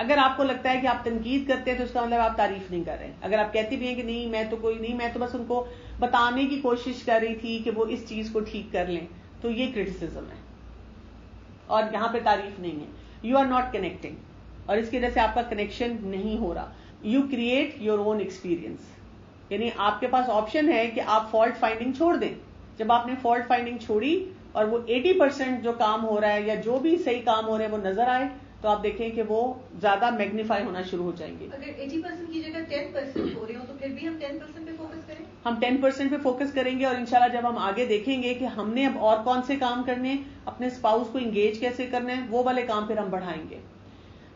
اگر آپ کو لگتا ہے کہ آپ تنقید کرتے ہیں تو اس کا مطلب آپ تعریف نہیں کر رہے. اگر آپ کہتی بھی ہیں کہ نہیں میں تو کوئی نہیں, میں تو بس ان کو بتانے کی کوشش کر رہی تھی کہ وہ اس چیز کو ٹھیک کر لیں, تو یہ کرٹیسزم ہے اور یہاں پہ تعریف نہیں ہے. یو آر ناٹ کنیکٹنگ, اور اس کی وجہ سے آپ کا کنیکشن نہیں ہو رہا. You create your own experience, یعنی آپ کے پاس آپشن ہے کہ آپ فالٹ فائنڈنگ چھوڑ دیں. جب آپ نے فالٹ فائنڈنگ چھوڑی اور وہ 80% جو کام ہو رہا ہے یا جو بھی صحیح کام ہو رہے ہیں وہ نظر آئے, تو آپ دیکھیں کہ وہ زیادہ میگنیفائی ہونا شروع ہو جائیں گے. اگر 80% کی جگہ 10% ہو رہے ہو تو پھر بھی ہم 10% پہ فوکس کریں. ہم 10% پہ فوکس کریں گے, اور انشاءاللہ جب ہم آگے دیکھیں گے کہ ہم نے اب اور کون سے کام کرنے ہیں, اپنے اسپاؤس کو انگیج کیسے کرنا ہے, وہ والے کام پھر ہم بڑھائیں گے.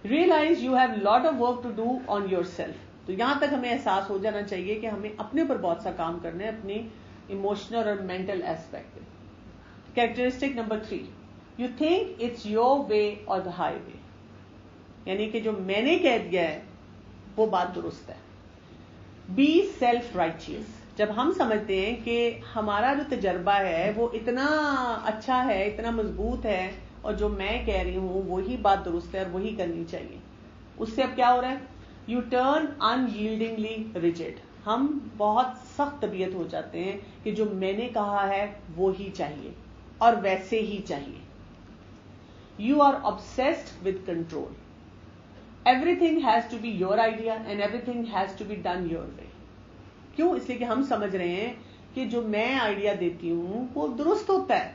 Realise you have lot of work to do on yourself. تو یہاں تک ہمیں احساس ہو جانا چاہیے کہ ہمیں اپنے اوپر بہت سا کام کرنا ہے, اپنی ایموشنل اور مینٹل ایسپیکٹ پہ. Characteristic number 3, you think it's your way or the high وے, یعنی کہ جو میں نے کہہ دیا ہے وہ بات درست ہے. Be self رائچیس. جب ہم سمجھتے ہیں کہ ہمارا جو تجربہ ہے وہ اتنا اچھا ہے, اتنا مضبوط ہے, اور جو میں کہہ رہی ہوں وہی بات درست ہے اور وہی کرنی چاہیے, اس سے اب کیا ہو رہا ہے, یو ٹرن انیلڈنگلی ریجڈ. ہم بہت سخت طبیعت ہو جاتے ہیں کہ جو میں نے کہا ہے وہی چاہیے اور ویسے ہی چاہیے. You are obsessed with control. Everything has to be your idea and everything has to be done your way. کیوں؟ اس لیے کہ ہم سمجھ رہے ہیں کہ جو میں آئیڈیا دیتی ہوں وہ درست ہوتا ہے.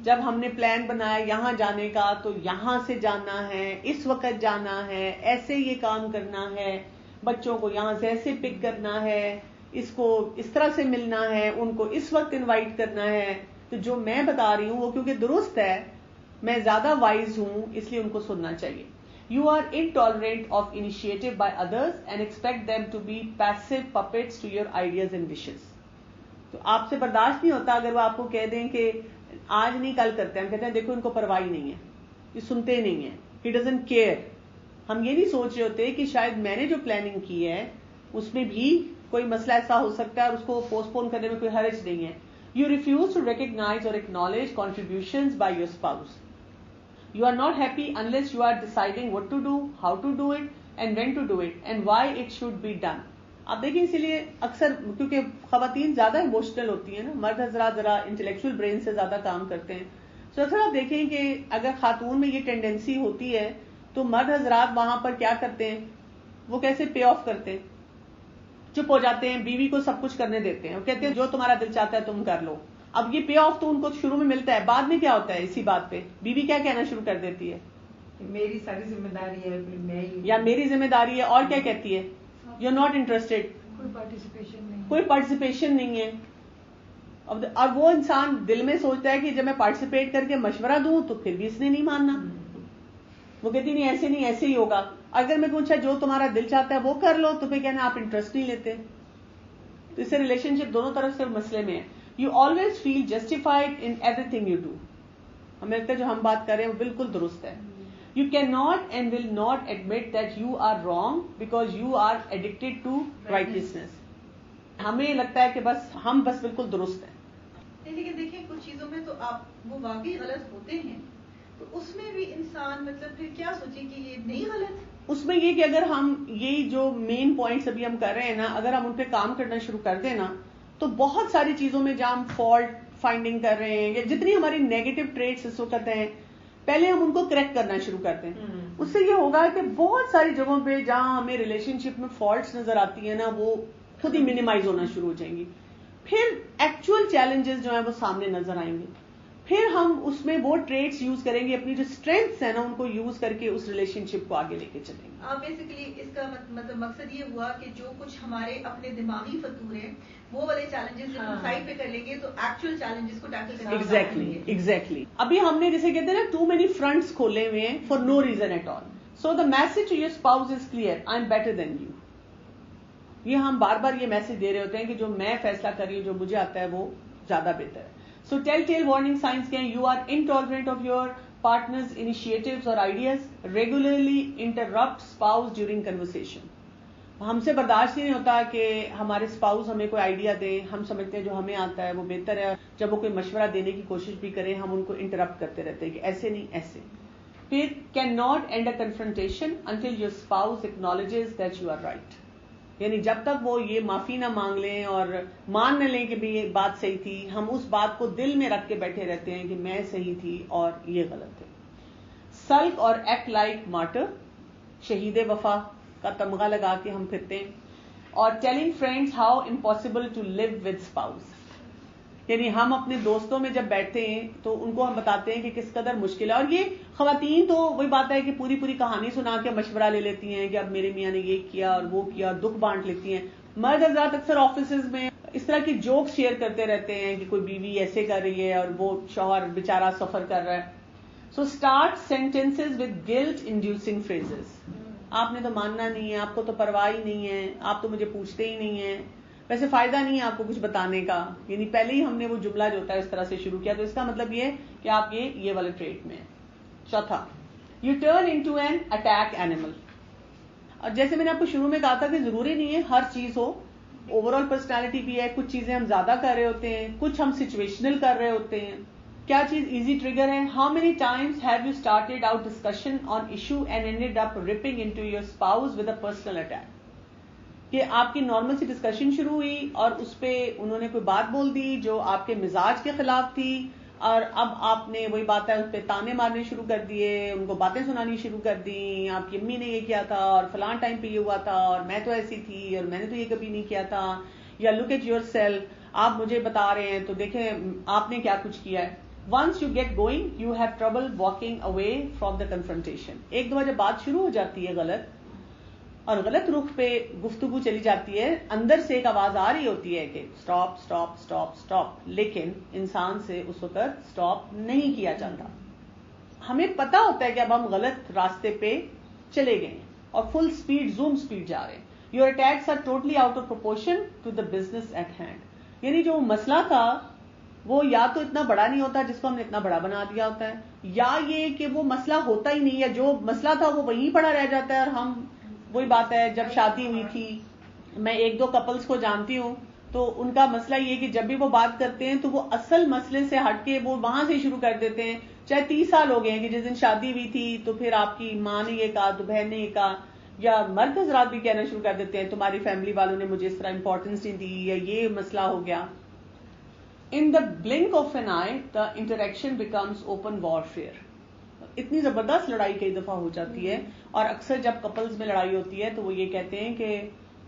جب ہم نے پلان بنایا یہاں جانے کا تو یہاں سے جانا ہے, اس وقت جانا ہے, ایسے یہ کام کرنا ہے, بچوں کو یہاں سے ایسے پک کرنا ہے, اس کو اس طرح سے ملنا ہے, ان کو اس وقت انوائٹ کرنا ہے. تو جو میں بتا رہی ہوں وہ کیونکہ درست ہے, میں زیادہ وائز ہوں, اس لیے ان کو سننا چاہیے. You are intolerant of initiative by others and expect them to be passive puppets to your ideas and wishes. تو آپ سے برداشت نہیں ہوتا اگر وہ آپ کو کہہ دیں کہ آج نہیں کل کرتے ہیں. ہم کہتے ہیں دیکھو ان کو پرواہ نہیں ہے, یہ سنتے نہیں ہیں, he doesn't care. ہم یہ نہیں سوچ رہے ہوتے کہ شاید میں نے جو پلاننگ کی ہے اس میں بھی کوئی مسئلہ ایسا ہو سکتا ہے اور اس کو پوسٹ پون کرنے میں کوئی حرج نہیں ہے. You refuse to recognize or acknowledge contributions by your spouse. You are not happy unless you are deciding what to do, how to do it, and when to do it, and why it should be done. آپ دیکھیں اسی لیے اکثر کیونکہ خواتین زیادہ emotional ہوتی ہیں نا, مرد حضرات ذرا انٹلیکچوئل برین سے زیادہ کام کرتے ہیں. سو اکثر آپ دیکھیں کہ اگر خاتون میں یہ ٹینڈنسی ہوتی ہے تو مرد حضرات وہاں پر کیا کرتے ہیں, وہ کیسے پے آف کرتے ہیں, چپ ہو جاتے ہیں, بیوی کو سب کچھ کرنے دیتے ہیں, وہ کہتے ہیں جو تمہارا دل چاہتا ہے تم کر لو. اب یہ پے آف تو ان کو شروع میں ملتا ہے, بعد میں کیا ہوتا ہے اسی بات پہ بیوی کیا کہنا شروع کر دیتی ہے, میری ساری ذمہ داری ہے, یا میری ذمہ داری ہے, اور کیا کہتی ہے, یو آر ناٹ انٹرسٹیڈ, کوئی پارٹیسپیشن نہیں ہے. اور وہ انسان دل میں سوچتا ہے کہ جب میں پارٹیسپیٹ کر کے مشورہ دوں تو پھر بھی اس نے نہیں ماننا. وہ کہتی نہیں ایسے نہیں, ایسے ہی ہوگا. اگر میں پوچھا جو تمہارا دل چاہتا ہے وہ کر لو, تو پھر کہنا آپ انٹرسٹ نہیں لیتے. تو اس سے ریلیشن شپ دونوں طرف سے مسئلے میں ہے. You always feel justified in everything you do. ہمیں لگتا ہے جو ہم بات کر رہے ہیں وہ بالکل درست ہے. You cannot and will not admit that you are wrong because you are addicted to righteousness. ہمیں لگتا ہے کہ بس ہم بس بالکل درست ہیں. لیکن دیکھیں کچھ چیزوں میں تو آپ وہ واقعی غلط ہوتے ہیں, تو اس میں بھی انسان مطلب پھر کیا سوچے کہ یہ نہیں غلط. اس میں یہ کہ اگر ہم یہی جو مین پوائنٹس ابھی ہم کر رہے ہیں نا, اگر ہم ان پہ کام کرنا شروع کر دیں نا, تو بہت ساری چیزوں میں جہاں ہم فالٹ فائنڈنگ کر رہے ہیں یا جتنی ہماری نیگیٹو ٹریٹس اس وقت ہیں, پہلے ہم ان کو کریکٹ کرنا شروع کرتے ہیں. اس سے یہ ہوگا کہ بہت ساری جگہوں پہ جہاں ہمیں ریلیشن شپ میں فالٹس نظر آتی ہیں نا, وہ خود ہی منیمائز ہونا شروع ہو جائیں گی. پھر ایکچوئل چیلنجز جو ہیں وہ سامنے نظر آئیں گے. پھر ہم اس میں وہ ٹریٹس یوز کریں گے, اپنی جو اسٹرینگس ہیں نا ان کو یوز کر کے اس ریلیشن شپ کو آگے لے کے چلیں گے. بیسیکلی اس کا مطلب مقصد یہ ہوا کہ جو کچھ ہمارے اپنے دماغی فطور ہیں وہ والے چیلنجز جب ہم سائڈ پہ کر لیں گے تو ایکچوئل چیلنجز کو ٹیکل کریں. ایگزیکٹلی. ابھی ہم نے جیسے کہتے ہیں نا, ٹو مینی فرنٹس کھولے ہوئے ہیں for no reason at all. So the message to your spouse is clear, I am better than you. یہ ہم بار بار یہ میسج دے رہے ہوتے ہیں کہ جو میں فیصلہ کر رہی ہوں, جو مجھے آتا ہے وہ زیادہ بہتر ہے. سو ٹیل وارننگ سائنس کیا ہے, you are intolerant of your partner's initiatives اور ideas, regularly interrupt spouse during conversation. ہم سے برداشت ہی نہیں ہوتا کہ ہمارے اسپاؤس ہمیں کوئی آئیڈیا دیں, ہم سمجھتے ہیں جو ہمیں آتا ہے وہ بہتر ہے. جب وہ کوئی مشورہ دینے کی کوشش بھی کریں ہم ان کو انٹرپٹ کرتے رہتے ہیں کہ ایسے نہیں ایسے. پھر cannot end a confrontation until your spouse acknowledges that you are right. یعنی جب تک وہ یہ معافی نہ مانگ لیں اور مان نہ لیں کہ بھی یہ بات صحیح تھی, ہم اس بات کو دل میں رکھ کے بیٹھے رہتے ہیں کہ میں صحیح تھی اور یہ غلط ہے. سلک اور ایکٹ لائک مارٹر, شہید وفا کا تمغہ لگا کے ہم پھرتے ہیں. اور telling friends how impossible to live with spouse, یعنی ہم اپنے دوستوں میں جب بیٹھتے ہیں تو ان کو ہم بتاتے ہیں کہ کس قدر مشکل ہے. اور یہ خواتین تو وہی بات ہے کہ پوری پوری کہانی سنا کے مشورہ لے لیتی ہیں کہ اب میرے میاں نے یہ کیا اور وہ کیا, دکھ بانٹ لیتی ہیں. مرد حضرات اکثر آفیسز میں اس طرح کی جوکس شیئر کرتے رہتے ہیں کہ کوئی بیوی ایسے کر رہی ہے اور وہ شوہر بیچارہ سفر کر رہا ہے. So start sentences with guilt inducing phrases. آپ نے تو ماننا نہیں ہے, آپ کو تو پرواہ ہی نہیں ہے, آپ تو مجھے پوچھتے ہی نہیں ہیں, ویسے فائدہ نہیں ہے آپ کو کچھ بتانے کا. یعنی پہلے ہی ہم نے وہ جملہ جو ہوتا ہے اس طرح سے شروع کیا, تو اس کا مطلب یہ کہ آپ یہ والے ٹریٹ میں ہیں. چوتھا, you turn into an attack animal. اور جیسے میں نے آپ کو شروع میں کہا تھا کہ ضروری نہیں ہے ہر چیز ہو, اوور آل پرسنالٹی بھی ہے, کچھ چیزیں ہم زیادہ کر رہے ہوتے ہیں, کچھ ہم سچویشنل کر رہے ہوتے ہیں. کیا چیز ایزی ٹریگر ہے؟ How many times have you started out discussion on issue and ended up wrapping into your spouse with a personal attack. کہ آپ کی نارمل سی ڈسکشن شروع ہوئی اور اس پہ انہوں نے کوئی بات بول دی جو آپ کے مزاج کے خلاف تھی, اور اب آپ نے وہی بات ہے اس پہ تانے مارنے شروع کر دیے, ان کو باتیں سنانی شروع کر دی, آپ کی امی نے یہ کیا تھا اور فلان ٹائم پہ یہ ہوا تھا اور میں تو ایسی تھی اور میں نے تو یہ کبھی نہیں کیا تھا, یا لک ایٹ یور سیلف, آپ مجھے بتا رہے ہیں تو دیکھیں آپ نے کیا کچھ کیا ہے. Once you get going, you have trouble walking away from the confrontation. ایک دو جب بات شروع ہو جاتی ہے غلط اور غلط رخ پہ گفتگو چلی جاتی ہے, اندر سے ایک آواز آ رہی ہوتی ہے کہ سٹاپ سٹاپ سٹاپ سٹاپ, لیکن انسان سے اس وقت سٹاپ نہیں کیا جاتا. ہمیں پتا ہوتا ہے کہ اب ہم غلط راستے پہ چلے گئے اور فل سپیڈ زوم سپیڈ جا رہے ہیں. Your attacks are totally out of proportion to the business at hand. یعنی جو مسئلہ تھا وہ یا تو اتنا بڑا نہیں ہوتا جس کو ہم نے اتنا بڑا بنا دیا ہوتا ہے, یا یہ کہ وہ مسئلہ ہوتا ہی نہیں ہے, جو مسئلہ تھا وہ وہیں پڑا رہ جاتا ہے. اور ہم وہی بات ہے, جب شادی ہوئی تھی میں ایک دو کپلز کو جانتی ہوں تو ان کا مسئلہ یہ کہ جب بھی وہ بات کرتے ہیں تو وہ اصل مسئلے سے ہٹ کے وہ وہاں سے شروع کر دیتے ہیں. چاہے 30 سال ہو گئے ہیں کہ جس دن شادی ہوئی تھی تو پھر آپ کی ماں نے یہ کہا تو بہن نے یہ کہا, یا مرد حضرات بھی کہنا شروع کر دیتے ہیں تمہاری فیملی والوں نے مجھے اس طرح امپورٹنس نہیں دی, یا یہ مسئلہ ہو گیا. In the blink of an eye, the interaction becomes open warfare. اتنی زبردست لڑائی کئی دفعہ ہو جاتی ہے, اور اکثر جب کپلز میں لڑائی ہوتی ہے تو وہ یہ کہتے ہیں کہ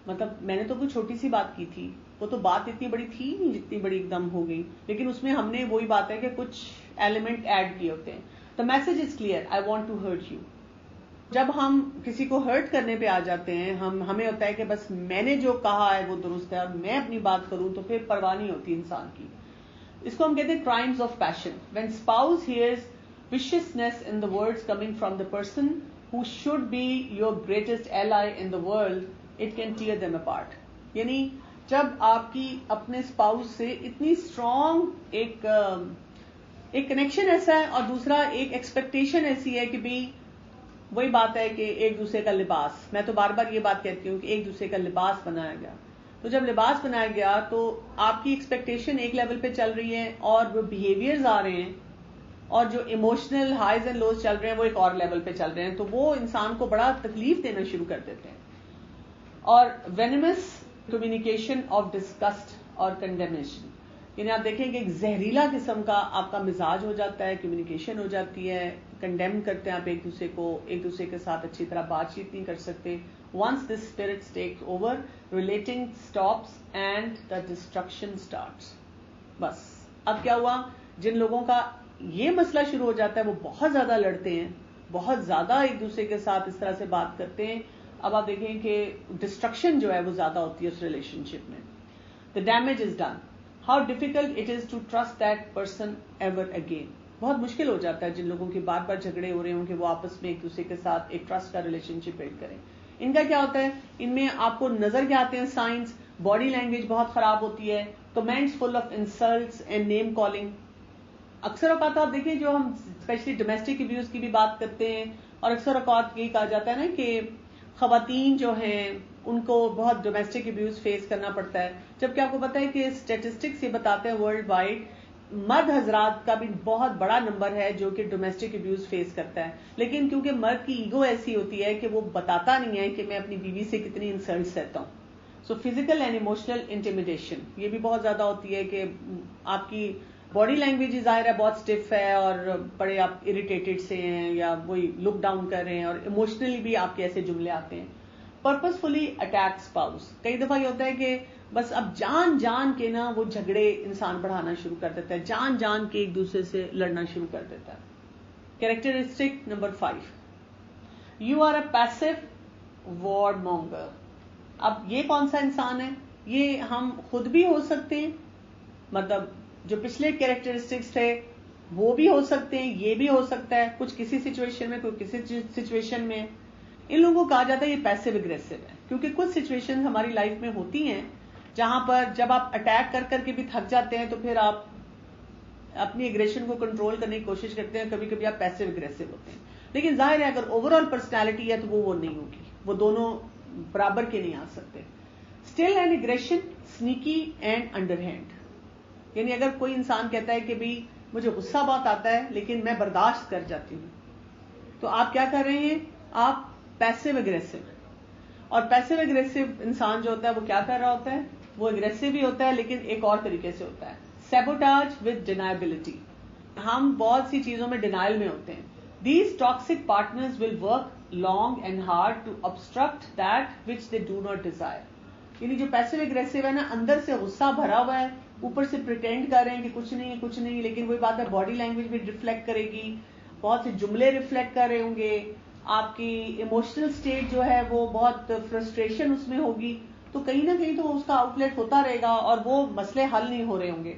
مطلب میں نے تو کوئی چھوٹی سی بات کی تھی, وہ تو بات اتنی بڑی تھی نہیں جتنی بڑی ایک دم ہو گئی, لیکن اس میں ہم نے وہی بات ہے کہ کچھ ایلیمنٹ ایڈ کیے ہوتے ہیں. The message is clear, I want to hurt you. جب ہم کسی کو ہرٹ کرنے پہ آ جاتے ہیں, ہمیں ہوتا ہے کہ بس میں نے جو کہا ہے وہ درست ہے اور میں اپنی بات کروں, تو پھر پرواہ نہیں ہوتی انسان کی. اس کو ہم کہتے ہیں crimes of passion. When spouse hears viciousness in the words coming from the person who should be your greatest ally in the world, it can tear them apart. یعنی جب آپ کی اپنے اسپاؤس سے اتنی اسٹرانگ ایک کنیکشن ایسا ہے, اور دوسرا ایک ایکسپیکٹیشن ایسی ہے کہ بھی وہی بات ہے کہ ایک دوسرے کا لباس, میں تو بار بار یہ بات کہتی ہوں کہ ایک دوسرے کا لباس بنایا گیا. تو جب لباس بنایا گیا تو آپ کی ایکسپیکٹیشن ایک لیول پہ چل رہی ہے اور وہ بیہیویئرز آ رہے ہیں, اور جو ایموشنل ہائیز اینڈ لوز چل رہے ہیں وہ ایک اور لیول پہ چل رہے ہیں, تو وہ انسان کو بڑا تکلیف دینا شروع کر دیتے ہیں. اور وینمس کمیونیکیشن آف ڈسگسٹ اور کنڈیمنیشن, یعنی آپ دیکھیں کہ ایک زہریلا قسم کا آپ کا مزاج ہو جاتا ہے, کمیونیکیشن ہو جاتی ہے, کنڈیم کرتے ہیں آپ ایک دوسرے کو, ایک دوسرے کے ساتھ اچھی طرح بات چیت نہیں کر سکتے. Once this spirit takes over, relating stops and the destruction starts. بس اب کیا ہوا, جن لوگوں کا یہ مسئلہ شروع ہو جاتا ہے وہ بہت زیادہ لڑتے ہیں, بہت زیادہ ایک دوسرے کے ساتھ اس طرح سے بات کرتے ہیں. اب آپ دیکھیں کہ ڈسٹرکشن جو ہے وہ زیادہ ہوتی ہے اس ریلیشن شپ میں. The damage is done. How difficult it is to trust that person ever again. بہت مشکل ہو جاتا ہے جن لوگوں کے بار بار جھگڑے ہو رہے ہوں کہ وہ آپس میں ایک دوسرے کے ساتھ ایک ٹرسٹ کا ریلیشن شپ بلڈ کریں. ان کا کیا ہوتا ہے, ان میں آپ کو نظر کیا آتے ہیں سائنس, باڈی لینگویج بہت خراب ہوتی ہے, comments full of insults and name calling. اکثر اوقات آپ دیکھیں جو ہم اسپیشلی ڈومیسٹک ابیوز کی بھی بات کرتے ہیں, اور اکثر اوقات یہی کہا جاتا ہے نا کہ خواتین جو ہیں ان کو بہت ڈومیسٹک ابیوز فیس کرنا پڑتا ہے, جبکہ آپ کو پتا ہے کہ اسٹیٹسٹکس یہ بتاتے ہیں ورلڈ وائڈ مرد حضرات کا بھی بہت بڑا نمبر ہے جو کہ ڈومیسٹک ابیوز فیس کرتا ہے، لیکن کیونکہ مرد کی ایگو ایسی ہوتی ہے کہ وہ بتاتا نہیں ہے کہ میں اپنی بیوی سے کتنی انسلٹ سہتا ہوں. So physical and emotional intimidation یہ بھی بہت زیادہ ہوتی ہے کہ آپ کی باڈی لینگویج ظاہر ہے بہت اسٹف ہے اور بڑے آپ اریٹیٹڈ سے ہیں یا وہی لک ڈاؤن کر رہے ہیں، اور ایموشنلی بھی آپ کے ایسے جملے آتے ہیں. پرپسفلی اٹیک اسپاؤس، کئی دفعہ یہ ہوتا ہے کہ بس اب جان جان کے نا وہ جھگڑے انسان بڑھانا شروع کر دیتا ہے، جان جان کے ایک دوسرے سے لڑنا شروع کر دیتا ہے. Characteristic number 5، you are a passive warmonger. اب یہ کون سا انسان ہے؟ یہ ہم خود بھی ہو سکتے ہیں، مطلب جو پچھلے کیریکٹرسٹکس تھے وہ بھی ہو سکتے ہیں، یہ بھی ہو سکتا ہے، کچھ کسی سچویشن میں، کوئی کسی سچویشن میں. ان لوگوں کو کہا جاتا ہے یہ پیسو اگریسو ہے، کیونکہ کچھ سچویشن ہماری لائف میں ہوتی ہیں جہاں پر جب آپ اٹیک کر کر کے بھی تھک جاتے ہیں تو پھر آپ اپنی اگریشن کو کنٹرول کرنے کی کوشش کرتے ہیں، کبھی کبھی آپ پیسو اگریسو ہوتے ہیں. لیکن ظاہر ہے اگر اوور آل پرسنالٹی ہے تو وہ نہیں ہوگی، وہ دونوں برابر کے نہیں آ سکتے. Still and aggression sneaky and underhand, یعنی اگر کوئی انسان کہتا ہے کہ بھائی مجھے غصہ بہت آتا ہے لیکن میں برداشت کر جاتی ہوں، تو آپ کیا کر رہے ہیں؟ آپ پیسو اگریسو. اور پیسو اگریسو انسان جو ہوتا ہے وہ کیا کر رہا ہوتا ہے؟ وہ اگریسو بھی ہوتا ہے لیکن ایک اور طریقے سے ہوتا ہے، سیبوٹاج ود ڈینائبلٹی. ہم بہت سی چیزوں میں ڈینائل میں ہوتے ہیں. These toxic partners will work long and hard to obstruct that which they do not desire. یعنی جو پیسو اگریسو ہے نا، اندر سے غصہ بھرا ہوا ہے، اوپر سے پریٹینڈ کر رہے ہیں کہ کچھ نہیں کچھ نہیں، لیکن وہی بات ہے باڈی لینگویج بھی ریفلیکٹ کرے گی، بہت سے جملے ریفلیکٹ کر رہے ہوں گے، آپ کی ایموشنل اسٹیٹ جو ہے وہ بہت فرسٹریشن اس میں ہوگی، تو کہیں نہ کہیں تو اس کا آؤٹ لیٹ ہوتا رہے گا اور وہ مسئلے حل نہیں ہو رہے ہوں گے.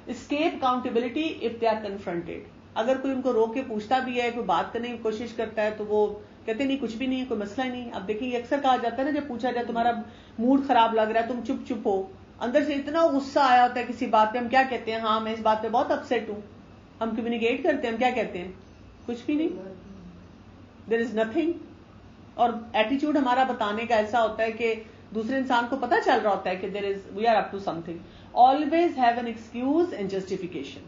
Escape accountability if they are confronted. اگر کوئی ان کو روک کے پوچھتا بھی ہے، کوئی بات کرنے کی کوشش کرتا ہے تو وہ کہتے نہیں کچھ بھی نہیں، کوئی مسئلہ ہی نہیں. اب دیکھیں یہ اکثر کہا جاتا ہے نا، جب پوچھا جائے تمہارا موڈ خراب لگ رہا ہے تم چپ چپ ہو، اندر سے اتنا غصہ آیا ہوتا ہے کسی بات پہ، ہم کیا کہتے ہیں؟ ہاں میں اس بات پہ بہت اپسیٹ ہوں. ہم کمیونیکیٹ کرتے ہیں، ہم کیا کہتے ہیں؟ کچھ بھی نہیں، دیر از نتھنگ. اور ایٹیچیوڈ ہمارا بتانے کا ایسا ہوتا ہے کہ دوسرے انسان کو پتا چل رہا ہوتا ہے کہ there is we are up to سم تھنگ. Always have an excuse and justification.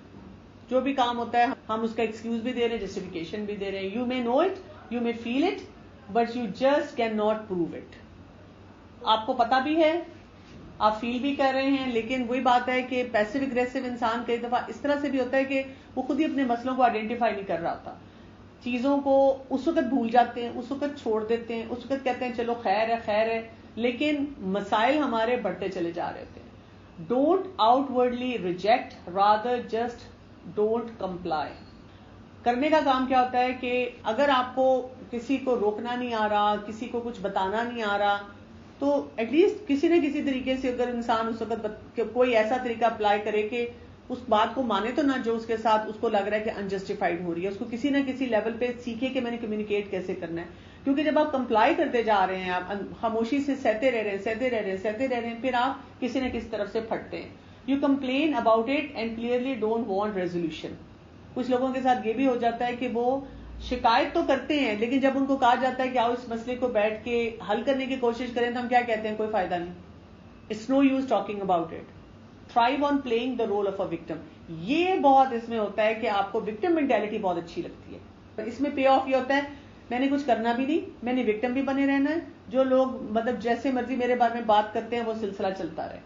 جو بھی کام ہوتا ہے ہم اس کا ایکسکیوز بھی دے رہے ہیں، جسٹیفیکیشن بھی دے رہے ہیں. You may know it, you may feel it, but you just can not prove it. آپ کو پتا بھی ہے، آپ فیل بھی کر رہے ہیں، لیکن وہی بات ہے کہ پیسو اگریسو انسان کئی دفعہ اس طرح سے بھی ہوتا ہے کہ وہ خود ہی اپنے مسئلوں کو آئیڈینٹیفائی نہیں کر رہا ہوتا، چیزوں کو اس وقت بھول جاتے ہیں، اس وقت چھوڑ دیتے ہیں، اس وقت کہتے ہیں چلو خیر ہے خیر ہے، لیکن مسائل ہمارے بڑھتے چلے جا رہے ہوتے ہیں. Don't out ورڈلی reject, rather just don't comply. کرنے کا کام کیا ہوتا ہے کہ اگر آپ کو کسی کو روکنا نہیں آ رہا، کسی کو کچھ بتانا نہیں آ رہا، تو ایٹ لیسٹ کسی نہ کسی طریقے سے اگر انسان اس وقت کوئی ایسا طریقہ اپلائی کرے کہ اس بات کو مانے تو نہ جو اس کے ساتھ اس کو لگ رہا ہے کہ انجسٹیفائڈ ہو رہی ہے، اس کو کسی نہ کسی لیول پہ سیکھے کہ میں نے کمیونیکیٹ کیسے کرنا ہے. کیونکہ جب آپ کمپلائی کرتے جا رہے ہیں، آپ خاموشی سے سہتے رہ رہے ہیں، پھر آپ کسی نہ کسی طرف سے پھٹتے ہیں. You complain about it and clearly don't want resolution. کچھ لوگوں کے ساتھ یہ بھی ہو جاتا ہے کہ وہ شکایت تو کرتے ہیں، لیکن جب ان کو کہا جاتا ہے کہ آؤ اس مسئلے کو بیٹھ کے حل کرنے کی کوشش کریں تو ہم کیا کہتے ہیں؟ کوئی فائدہ نہیں، it's no use talking about it. Thrive on playing the role of a victim. یہ بہت اس میں ہوتا ہے کہ آپ کو وکٹم مینٹیلٹی بہت اچھی لگتی ہے. اس میں پے آف یہ ہوتا ہے میں نے کچھ کرنا بھی نہیں، میں نے وکٹم بھی بنے رہنا ہے، جو لوگ مطلب جیسے مرضی میرے بارے میں بات کرتے ہیں وہ سلسلہ چلتا رہے.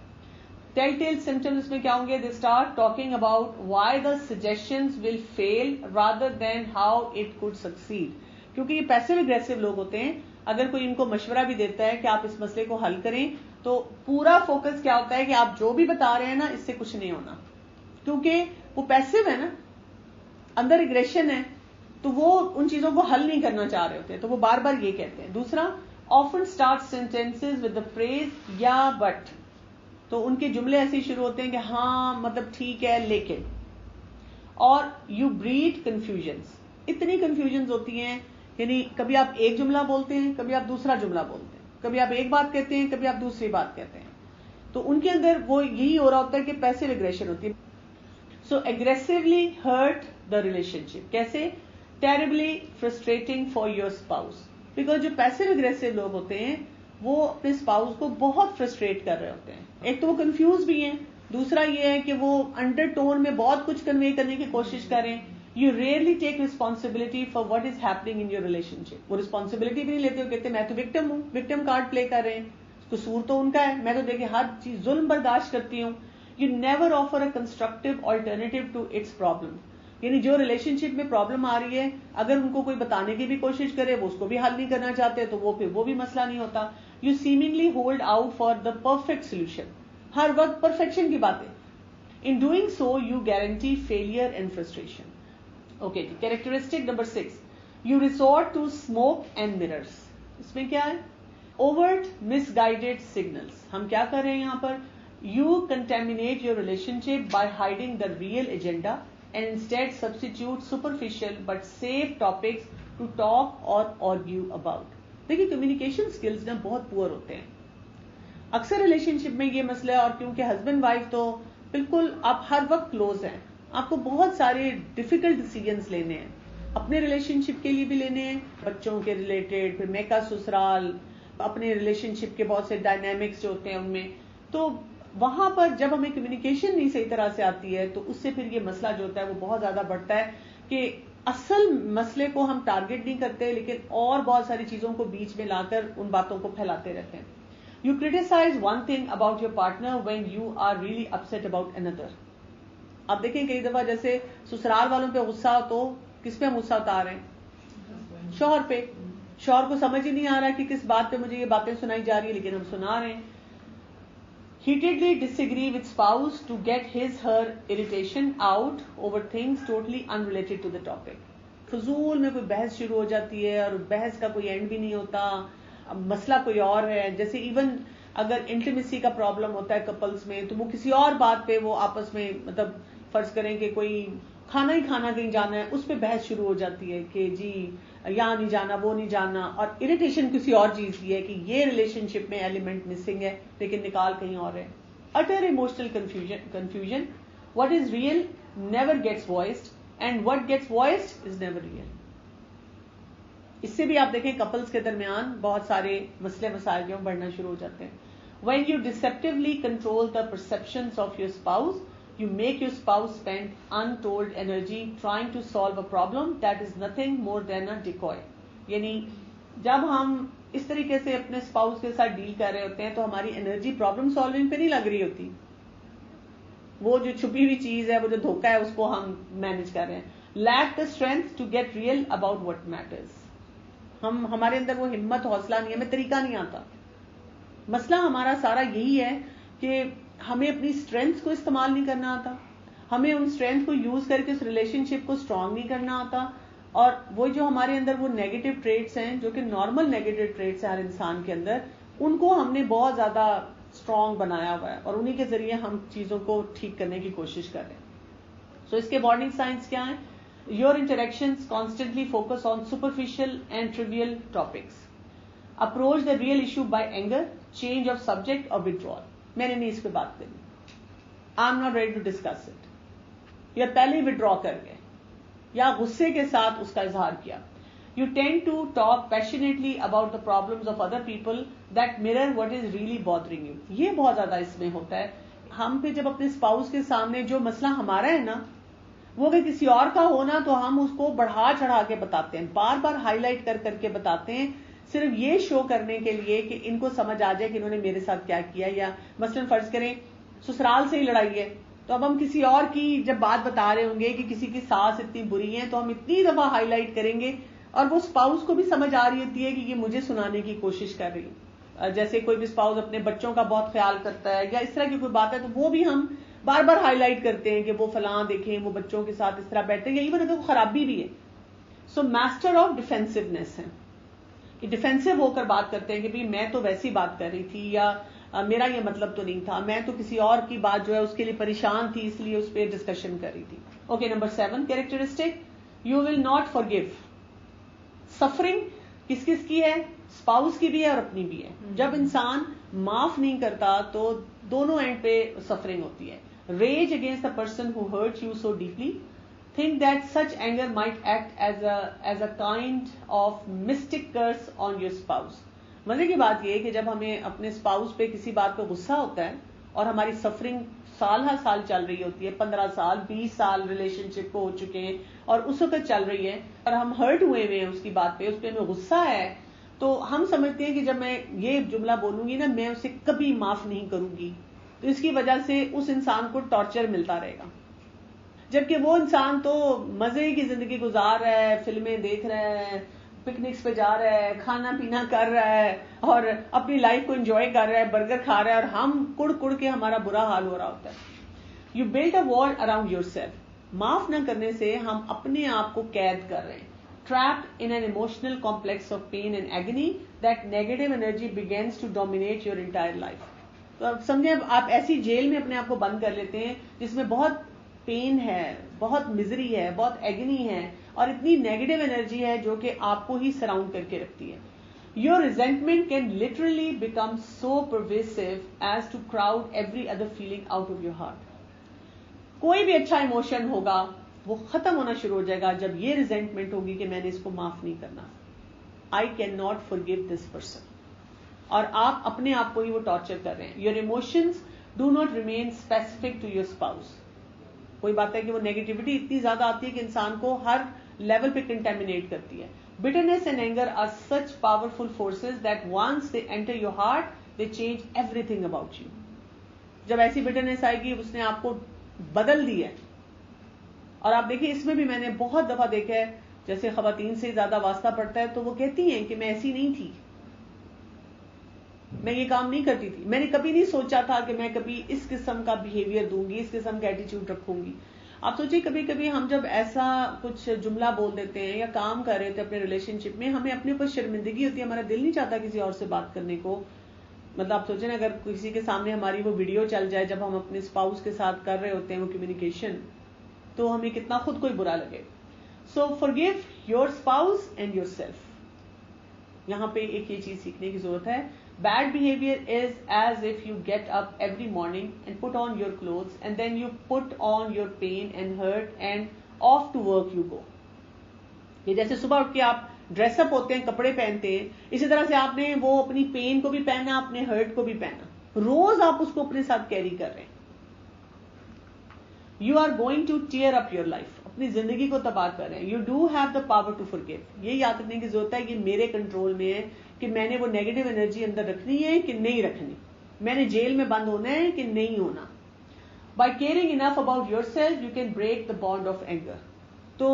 ٹیل ٹیل سمپٹمز میں کیا ہوں گے؟ They start talking about why the suggestions will fail rather than how it could succeed. کیونکہ یہ پیسو اگریسو لوگ ہوتے ہیں، اگر کوئی ان کو مشورہ بھی دیتا ہے کہ آپ اس مسئلے کو حل کریں تو پورا فوکس کیا ہوتا ہے کہ آپ جو بھی بتا رہے ہیں نا اس سے کچھ نہیں ہونا، کیونکہ وہ پیسو ہے نا، اندر اگریشن ہے، تو وہ ان چیزوں کو حل نہیں کرنا چاہ رہے ہوتے، تو وہ بار بار یہ کہتے ہیں. دوسرا، often start sentences with the phrase yeah but. تو ان کے جملے ایسے شروع ہوتے ہیں کہ ہاں مطلب ٹھیک ہے لیکن. اور یو بریڈ کنفیوژنس. اتنی کنفیوژنز ہوتی ہیں، یعنی کبھی آپ ایک جملہ بولتے ہیں، کبھی آپ دوسرا جملہ بولتے ہیں، کبھی آپ ایک بات کہتے ہیں، کبھی آپ دوسری بات کہتے ہیں. تو ان کے اندر وہ یہی ہو رہا ہوتا ہے کہ پیسو اگریشن ہوتی ہے. So aggressively hurt the relationship. کیسے؟ Terribly frustrating for your spouse. Because جو پیسو اگریسو لوگ ہوتے ہیں وہ اپنے اسپاؤس کو بہت فرسٹریٹ کر رہے ہوتے ہیں. ایک تو وہ کنفیوز بھی ہیں، دوسرا یہ ہے کہ وہ انڈر ٹون میں بہت کچھ کنوے کرنے کی کوشش کریں. You really take responsibility for what is happening in your relationship. وہ ریسپانسبلٹی بھی نہیں لیتے ہو, کہتے میں تو وکٹم ہوں, وکٹم کارڈ پلے کر رہے ہیں, قصور تو ان کا ہے, میں تو دیکھیں ہر چیز ظلم برداشت کرتی ہوں. You never offer a constructive alternative to its problem. یعنی جو ریلیشن شپ میں پرابلم آ رہی ہے, اگر ان کو کوئی بتانے کی بھی کوشش کرے, وہ اس کو بھی حل نہیں کرنا چاہتے, تو وہ پھر وہ بھی مسئلہ نہیں ہوتا. You seemingly hold out for the perfect solution. ہر وقت پرفیکشن کی باتیں. In doing so you guarantee failure and frustration. Okay جی, characteristic number 6, you resort to smoke and mirrors. اس میں کیا ہے؟ Overt misguided signals. ہم کیا کر رہے ہیں یہاں پر؟ You contaminate your relationship by hiding the real agenda and instead substitute superficial but safe topics to talk or argue about. دیکھیے کمیونیکیشن سکلز نا بہت پور ہوتے ہیں اکثر ریلیشن شپ میں. یہ مسئلہ ہے, اور کیونکہ ہسبینڈ وائف تو بالکل آپ ہر وقت کلوز ہیں, آپ کو بہت سارے ڈیفیکلٹ ڈیسیجنس لینے ہیں, اپنے ریلیشن شپ کے لیے بھی لینے ہیں, بچوں کے ریلیٹڈ, پھر میکا سسرال, اپنے ریلیشن شپ کے بہت سے ڈائنامکس جو ہوتے ہیں ان میں. تو وہاں پر جب ہمیں کمیونیکیشن نہیں صحیح طرح سے آتی ہے تو اس سے پھر یہ مسئلہ جو ہوتا ہے وہ بہت زیادہ بڑھتا ہے کہ اصل مسئلے کو ہم ٹارگٹ نہیں کرتے, لیکن اور بہت ساری چیزوں کو بیچ میں لا کر ان باتوں کو پھیلاتے رہتے ہیں. You criticize one thing about your partner when you are really upset about another. آپ دیکھیں کئی دفعہ جیسے سسرال والوں پہ غصہ تو کس پہ ہم غصہ اتار رہے ہیں؟ شوہر پہ. شوہر کو سمجھ ہی نہیں آ رہا کہ کس بات پہ مجھے یہ باتیں سنائی جا رہی ہے, لیکن ہم سنا رہے ہیں. Heatedly disagree with spouse to get his/her irritation out over things totally unrelated to the topic. فضول میں کوئی بحث شروع ہو جاتی ہے اور بحث کا کوئی اینڈ بھی نہیں ہوتا, مسئلہ کوئی اور ہے. جیسے ایون اگر انٹیمیسی کا پرابلم ہوتا ہے کپلز میں تو وہ کسی اور بات پہ وہ آپس میں مطلب فرض کریں کہ کوئی کھانا ہی کھانا کہیں جانا ہے, اس پہ بحث شروع ہو جاتی ہے کہ جی یہاں نہیں جانا, وہ نہیں جانا, اور اریٹیشن کسی اور چیز کی ہے کہ یہ ریلیشن شپ میں ایلیمنٹ مسنگ ہے لیکن نکال کہیں اور ہے. Utter emotional confusion. What is real never gets voiced and what gets voiced is never real. اس سے بھی آپ دیکھیں کپلز کے درمیان بہت سارے مسئلے مسائل جو بڑھنا شروع ہو جاتے ہیں. When you deceptively control the perceptions of your spouse, you make your spouse spend untold energy trying to solve a problem that is nothing more than a decoy. یعنی جب ہم اس طریقے سے اپنے اسپاؤس کے ساتھ ڈیل کر رہے ہوتے ہیں تو ہماری انرجی پرابلم سالونگ پہ نہیں لگ رہی ہوتی, وہ جو چھپی ہوئی چیز ہے, وہ جو دھوکہ ہے, اس کو ہم مینج کر رہے ہیں. lack the strength to get real about what matters. ہمارے اندر وہ ہمت حوصلہ نہیں ہے, ہمیں طریقہ نہیں آتا. مسئلہ ہمارا سارا یہی ہے کہ ہمیں اپنی اسٹرینتھ کو استعمال نہیں کرنا آتا, ہمیں ان اسٹرینتھ کو یوز کر کے اس ریلیشن شپ کو اسٹرانگ نہیں کرنا آتا, اور وہ جو ہمارے اندر وہ نیگیٹو ٹریٹس ہیں جو کہ نارمل نیگیٹو ٹریٹس ہیں ہر انسان کے اندر, ان کو ہم نے بہت زیادہ اسٹرانگ بنایا ہوا ہے اور انہی کے ذریعے ہم چیزوں کو ٹھیک کرنے کی کوشش کر رہے ہیں. سو اس کے وارننگ سائنس کیا ہیں؟ Your interactions constantly focus on superficial and trivial topics. Approach the real issue by anger, change of subject اور withdrawal. میں نے نہیں اس پہ بات کرنی, I am not ready to discuss it. یا پہلے ہی ودرا کر گئے یا غصے کے ساتھ اس کا اظہار کیا. You tend to talk passionately about the problems of other people that mirror what is really bothering you. یہ بہت زیادہ اس میں ہوتا ہے. ہم پہ جب اپنے اسپاؤس کے سامنے جو مسئلہ ہمارا ہے نا, وہ اگر کسی اور کا ہونا تو ہم اس کو بڑھا چڑھا کے بتاتے ہیں, بار بار ہائی لائٹ کر کر کے بتاتے ہیں, صرف یہ شو کرنے کے لیے کہ ان کو سمجھ آ جائے کہ انہوں نے میرے ساتھ کیا کیا. یا مثلاً فرض کریں سسرال سے ہی لڑائی ہے, تو اب ہم کسی اور کی جب بات بتا رہے ہوں گے کہ کسی کی ساس اتنی بری ہے, تو ہم اتنی دفعہ ہائی لائٹ کریں گے اور وہ اسپاؤس کو بھی سمجھ آ رہی ہوتی ہے کہ یہ مجھے سنانے کی کوشش کر رہی ہے. جیسے کوئی بھی اسپاؤس اپنے بچوں کا بہت خیال کرتا ہے یا اس طرح کی کوئی بات ہے, تو وہ بھی ہم بار بار ہائی لائٹ کرتے ہیں کہ وہ فلاں دیکھیں وہ بچوں کے ساتھ اس طرح بیٹھتے ہیں, یا ایون اگر وہ خرابی بھی ہے. سو ماسٹر آف ڈیفینسونیس ہے کہ ڈیفینسو ہو کر بات کرتے ہیں کہ بھی میں تو ویسی بات کر رہی تھی, یا میرا یہ مطلب تو نہیں تھا, میں تو کسی اور کی بات جو ہے اس کے لیے پریشان تھی اس لیے اس پہ ڈسکشن کر رہی تھی. Okay, number 7 characteristic, you will not forgive. Suffering کس کس کی ہے؟ اسپاؤس کی بھی ہے اور اپنی بھی ہے. جب انسان معاف نہیں کرتا تو دونوں اینڈ پہ سفرنگ ہوتی ہے. Rage against the person who hurt you so deeply. Think that such anger might act as a kind of mystic curse on your spouse. مزے کی بات یہ ہے کہ جب ہمیں اپنے اسپاؤس پہ کسی بات پہ غصہ ہوتا ہے اور ہماری سفرنگ سال ہر سال چل رہی ہوتی ہے, 15 سال 20 سال ریلیشن شپ کو ہو چکے ہیں اور اس وقت چل رہی ہے, اور ہم ہرٹ ہوئے ہوئے ہیں اس کی بات پہ, اس پہ ہمیں غصہ ہے, تو ہم سمجھتے ہیں کہ جب میں یہ جملہ بولوں گی نا میں اسے کبھی معاف نہیں کروں گی, تو اس کی وجہ سے اس انسان کو ٹارچر ملتا رہے گا. جبکہ وہ انسان تو مزے کی زندگی گزار رہا ہے, فلمیں دیکھ رہا ہے, پکنکس پہ جا رہا ہے, کھانا پینا کر رہا ہے اور اپنی لائف کو انجوائے کر رہا ہے, برگر کھا رہا ہے, اور ہم کڑ کڑ کے ہمارا برا حال ہو رہا ہوتا ہے. یو بلڈ اے وال اراؤنڈ یور سیلف. معاف نہ کرنے سے ہم اپنے آپ کو قید کر رہے ہیں, trapped in an emotional complex of pain and agony that negative energy begins to dominate your entire life. تو اب سمجھیں آپ ایسی جیل میں اپنے آپ کو بند کر لیتے ہیں جس میں بہت پین ہے, بہت مزری ہے, بہت ایگنی ہے, اور اتنی نیگیٹو انرجی ہے جو کہ آپ کو ہی سراؤنڈ کر کے رکھتی ہے. Your resentment can literally become so pervasive as to crowd every other feeling out of your heart. کوئی بھی اچھا ایموشن ہوگا وہ ختم ہونا شروع ہو جائے گا جب یہ ریزنٹمنٹ ہوگی کہ میں نے اس کو معاف نہیں کرنا, I cannot forgive this person. اور آپ اپنے آپ کو ہی وہ ٹارچر کر رہے ہیں. Your emotions do not remain specific to your spouse. کوئی بات ہے کہ وہ نیگیٹیوٹی اتنی زیادہ آتی ہے کہ انسان کو ہر لیول پہ کنٹامینیٹ کرتی ہے. Bitterness and anger are such powerful forces that once they enter your heart, they change everything about you. جب ایسی بٹرنس آئے گی اس نے آپ کو بدل دیا ہے. اور آپ دیکھیں اس میں بھی میں نے بہت دفعہ دیکھا ہے, جیسے خواتین سے زیادہ واسطہ پڑتا ہے تو وہ کہتی ہیں کہ میں ایسی نہیں تھی, میں یہ کام نہیں کرتی تھی, میں نے کبھی نہیں سوچا تھا کہ میں کبھی اس قسم کا بیہیویئر دوں گی, اس قسم کا ایٹیچیوڈ رکھوں گی. آپ سوچیں کبھی کبھی ہم جب ایسا کچھ جملہ بول دیتے ہیں یا کام کر رہے تھے اپنے ریلیشن شپ میں, ہمیں اپنے اوپر شرمندگی ہوتی ہے, ہمارا دل نہیں چاہتا کسی اور سے بات کرنے کو. مطلب آپ سوچیں نا اگر کسی کے سامنے ہماری وہ ویڈیو چل جائے جب ہم اپنے اسپاؤس کے ساتھ کر رہے ہوتے ہیں وہ کمیونیکیشن, تو ہمیں کتنا خود کو ہی برا لگے. سو forgive your spouse and yourself. یہاں پہ ایک یہ چیز سیکھنے کی ضرورت ہے. Bad behavior is as if you get up every morning and put on your clothes and then you put on your pain and hurt and off to work you go. یہ جیسے صبح اٹھ کے آپ ڈریس اپ ہوتے ہیں, کپڑے پہنتے ہیں, اسی طرح سے آپ نے وہ اپنی پین کو بھی پہنا, اپنے ہرٹ کو بھی پہنا, روز آپ اس کو اپنے ساتھ کیری کر رہے ہیں. You are going to tear up your life. اپنی زندگی کو تباہ کر رہے ہیں. You do have the power to forgive. یہ یاد رکھنے کی ضرورت ہے کہ میرے کنٹرول میں ہے کہ میں نے وہ نیگیٹو انرجی اندر رکھنی ہے کہ نہیں رکھنی, میں نے جیل میں بند ہونا ہے کہ نہیں ہونا. By caring enough about yourself, you can break the bond of anger. تو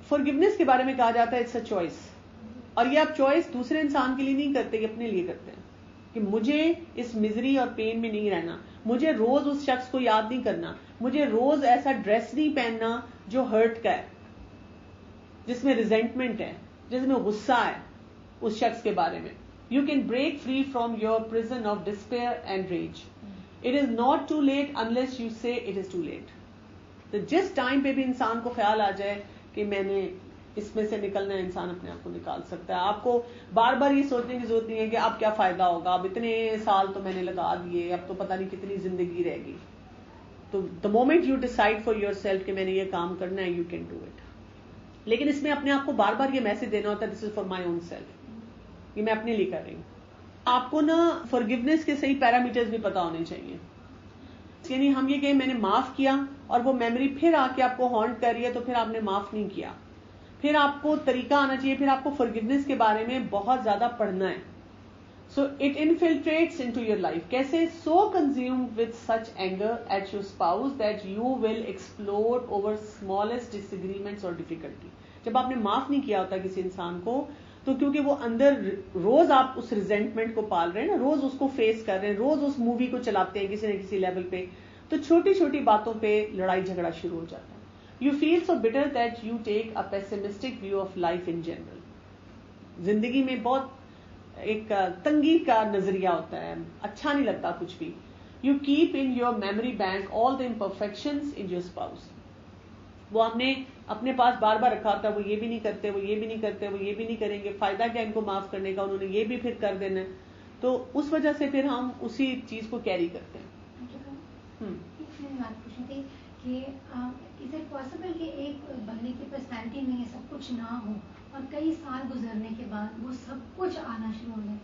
forgiveness کے بارے میں کہا جاتا ہے it's a choice. اور یہ آپ چوائس دوسرے انسان کے لیے نہیں کرتے, یہ اپنے لیے کرتے ہیں کہ مجھے اس مزری اور پین میں نہیں رہنا, مجھے روز اس شخص کو یاد نہیں کرنا, مجھے روز ایسا ڈریس نہیں پہننا جو ہرٹ کا ہے, جس میں ریزنٹمنٹ ہے, جس میں غصہ ہے اس شخص کے بارے میں. You can break free from your prison of despair and rage. It is not too late unless you say it is too late. تو جس ٹائم پہ بھی انسان کو خیال آ جائے کہ میں نے اس میں سے نکلنا ہے, انسان اپنے آپ کو نکال سکتا ہے. آپ کو بار بار یہ سوچنے کی ضرورت نہیں ہے کہ اب کیا فائدہ ہوگا, اب اتنے سال تو میں نے لگا دیے, اب تو پتہ نہیں کتنی زندگی رہ گئی. تو the moment you decide for yourself کہ میں نے یہ کام کرنا ہے, you can do it. لیکن اس میں اپنے آپ کو بار بار یہ میسج دینا ہوتا ہے this is for my own self, یہ میں اپنے لیے کر رہی ہوں. آپ کو نا forgiveness کے صحیح پیرامیٹرز بھی پتا ہونے چاہیے. یعنی ہم یہ کہیں میں نے معاف کیا اور وہ میموری پھر آ کے آپ کو ہانٹ کر رہی ہے تو پھر آپ نے معاف نہیں کیا. پھر آپ کو طریقہ آنا چاہیے, پھر آپ کو forgiveness کے بارے میں بہت زیادہ پڑھنا ہے. So it infiltrates into your life. کیسے؟ so consumed with such anger at your spouse that you will explode over smallest disagreements or difficulty. جب آپ نے معاف نہیں کیا ہوتا کسی انسان کو تو کیونکہ وہ اندر روز آپ اس ریزنٹمنٹ کو پال رہے ہیں نا, روز اس کو فیس کر رہے ہیں, روز اس مووی کو چلاتے ہیں کسی نہ کسی لیول پہ, تو چھوٹی چھوٹی باتوں پہ لڑائی جھگڑا شروع ہو جاتا ہے. You feel so bitter that you take a pessimistic view of life in general. زندگی میں بہت ایک تنگی کا نظریہ ہوتا ہے, اچھا نہیں لگتا کچھ بھی. You keep in your memory bank all the imperfections in your spouse. وہ آپ نے اپنے پاس بار بار رکھا ہوتا ہے, وہ یہ بھی نہیں کرتے, وہ یہ بھی نہیں کرتے, وہ یہ بھی نہیں کریں گے, فائدہ کیا ان کو معاف کرنے کا, انہوں نے یہ بھی پھر کر دینا ہے. تو اس وجہ سے پھر ہم اسی چیز کو کیری کرتے ہیں. بات پوچھنی تھی کہ از اٹ پاسبل کہ ایک بندے کی پرسنالٹی میں یہ سب کچھ نہ ہو اور کئی سال گزرنے کے بعد وہ سب کچھ آنا شروع ہو جائے؟